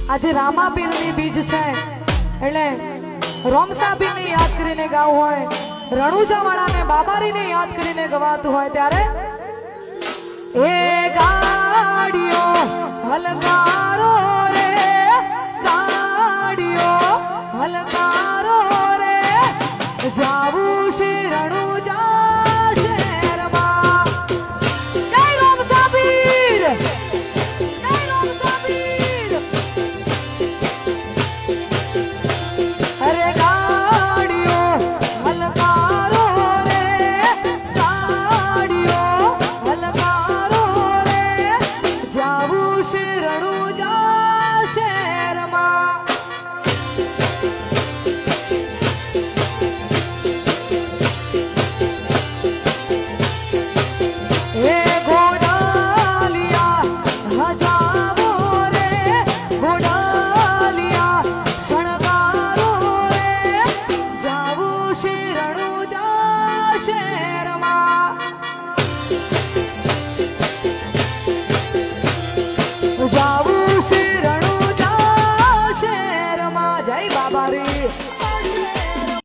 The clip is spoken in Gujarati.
આજે રામાપીરની બીજ છે એટલે રોમસાપીરને યાદ કરીને ગાવું હોય, રણુજાવાળાને બાબારીને યાદ કરીને ગવાતું હોય ત્યારે એ ગાડીઓ હલકારો